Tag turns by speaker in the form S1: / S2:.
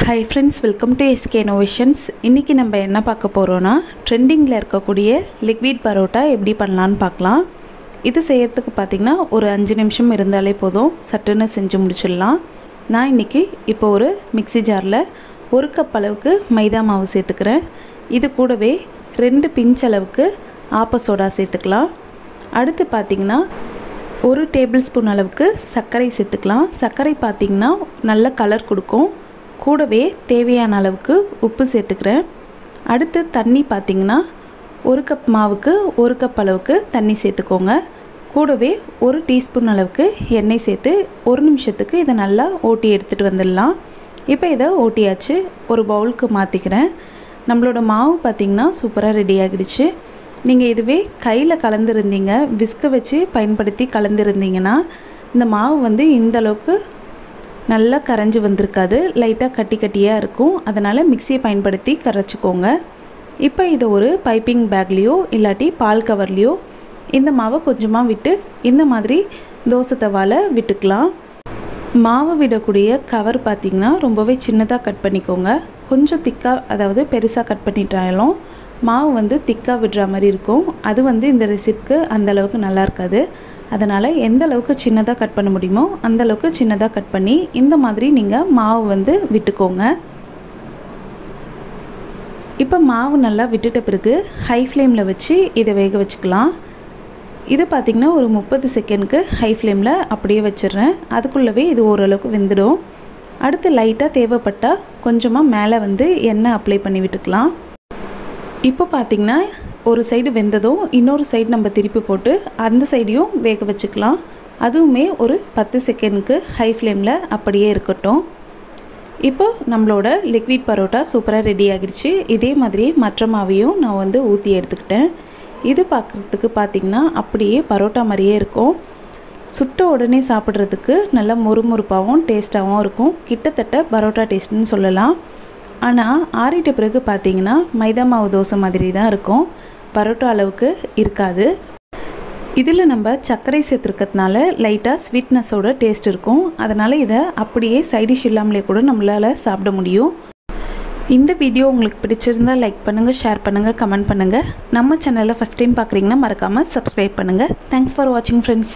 S1: Hi friends, welcome to SK Innovations. இன்னைக்கு நம்ம என்ன பார்க்க போறோம்னா ட்ரெண்டிங்ல இருக்கக்கூடிய லிக்விட் பரோட்டா எப்படி பண்ணலாம்னு பார்க்கலாம். இது செய்யிறதுக்கு பாத்தீங்கன்னா ஒரு 5 நிமிஷம் இருந்தாலே போதும், சட்டுன்னு செஞ்சு முடிச்சிடலாம். நான் இன்னைக்கு இப்போ ஒரு மிக்ஸி ஜார்ல 1 கப் அளவுக்கு மைதா மாவு சேர்த்துக்கிறேன். இது கூடவே 2 பிஞ்ச் அளவுக்கு ஆப்ப சோடா சேர்த்துக்கலாம். அடுத்து பாத்தீங்கன்னா 1 டேபிள் ஸ்பூன் அளவுக்கு சர்க்கரை சேர்த்துக்கலாம். சர்க்கரை பாத்தீங்கன்னா நல்ல கலர் கொடுக்கும். கூடவே தேவையான அளவுக்கு உப்பு சேர்த்துக்கிறேன். அடுத்து தண்ணி பார்த்திங்கன்னா 1 கப் மாவுக்கு 1 கப் அளவுக்கு தண்ணி சேர்த்துக்கோங்க. கூடவே 1 டீஸ்பூன் அளவுக்கு எண்ணெய் சேர்த்து 1 நிமிஷத்துக்கு இதை நல்லா ஓட்டி எடுத்துகிட்டு வந்துடலாம். இப்போ இதை ஓட்டியாச்சு, ஒரு பவுலுக்கு மாற்றிக்கிறேன். நம்மளோட மாவு பார்த்திங்கன்னா சூப்பராக ரெடி ஆகிடுச்சு. நீங்கள் இதுவே கையில் கலந்துருந்தீங்க, விஸ்கை வச்சு பயன்படுத்தி கலந்துருந்தீங்கன்னா இந்த மாவு வந்து இந்த அளவுக்கு நல்லா கரைஞ்சி வந்திருக்காது, லைட்டாக கட்டி கட்டியாக இருக்கும். அதனால் மிக்சியை பயன்படுத்தி கரைச்சிக்கோங்க. இப்போ இதை ஒரு பைப்பிங் பேக்லேயோ இல்லாட்டி பால் கவர்லேயோ இந்த மாவை கொஞ்சமாக விட்டு இந்த மாதிரி தோசை தவால விட்டுக்கலாம். மாவு விடக்கூடிய கவர் பார்த்திங்கன்னா ரொம்பவே சின்னதாக கட் பண்ணிக்கோங்க. கொஞ்சம் திக்காக, அதாவது பெருசாக கட் பண்ணிட்டாலும் மாவு வந்து திக்காக விடுற மாதிரி இருக்கும். அது வந்து இந்த ரெசிபிக்கு அந்தளவுக்கு நல்லா இருக்காது. அதனால் எந்த அளவுக்கு சின்னதாக கட் பண்ண முடியுமோ அந்தளவுக்கு சின்னதாக கட் பண்ணி இந்த மாதிரி நீங்கள் மாவு வந்து விட்டுக்கோங்க. இப்போ மாவு நல்லா விட்டுட்ட பிறகு ஹை ஃப்ளேமில் வச்சு இதை வேக வச்சுக்கலாம். இது பார்த்திங்கன்னா ஒரு 30 செகண்டுக்கு ஹை ஃப்ளேமில் அப்படியே வச்சிடுறேன். அதுக்குள்ளவே இது ஓரளவுக்கு வெந்துடும். அடுத்து லைட்டாக தேவைப்பட்டால் கொஞ்சமாக மேலே வந்து எண்ணெய் அப்ளை பண்ணி விட்டுக்கலாம். இப்போ பார்த்திங்கன்னா ஒரு சைடு வெந்ததும் இன்னொரு சைடு நம்ம திருப்பி போட்டு அந்த சைடையும் வேக வச்சுக்கலாம். அதுவுமே ஒரு 10 செகண்டுக்கு ஹை ஃப்ளேமில் அப்படியே இருக்கட்டும். இப்போ நம்மளோட லிக்விட் பரோட்டா சூப்பராக ரெடி ஆகிடுச்சு. இதே மாதிரி மற்ற மாவையும் நான் வந்து ஊற்றி எடுத்துக்கிட்டேன். இது பார்க்குறதுக்கு பார்த்திங்கன்னா அப்படியே பரோட்டா மாதிரியே இருக்கும். சுட்ட உடனே சாப்பிட்றதுக்கு நல்லா மொறுமொறுப்பாகவும் டேஸ்ட்டாகவும் இருக்கும். கிட்டத்தட்ட பரோட்டா டேஸ்ட்டுன்னு சொல்லலாம். ஆனால் ஆறிட்ட பிறகு பார்த்திங்கன்னா மைதா மாவு தோசை மாதிரி தான் இருக்கும், பரோட்டா அளவுக்கு இருக்காது. இதில் நம்ம சர்க்கரை சேர்த்துருக்கிறதுனால லைட்டாக ஸ்வீட்னஸோட டேஸ்ட் இருக்கும். அதனால் இதை அப்படியே சைடிஷ் இல்லாமலே கூட நம்மளால் சாப்பிட முடியும். இந்த வீடியோ உங்களுக்கு பிடிச்சிருந்தால் லைக் பண்ணுங்கள், ஷேர் பண்ணுங்கள், கமெண்ட் பண்ணுங்கள். நம்ம சேனலை ஃபஸ்ட் டைம் பார்க்குறீங்கன்னா மறக்காமல் சப்ஸ்கிரைப் பண்ணுங்கள். தேங்க்ஸ் ஃபார் வாட்சிங் ஃப்ரெண்ட்ஸ்.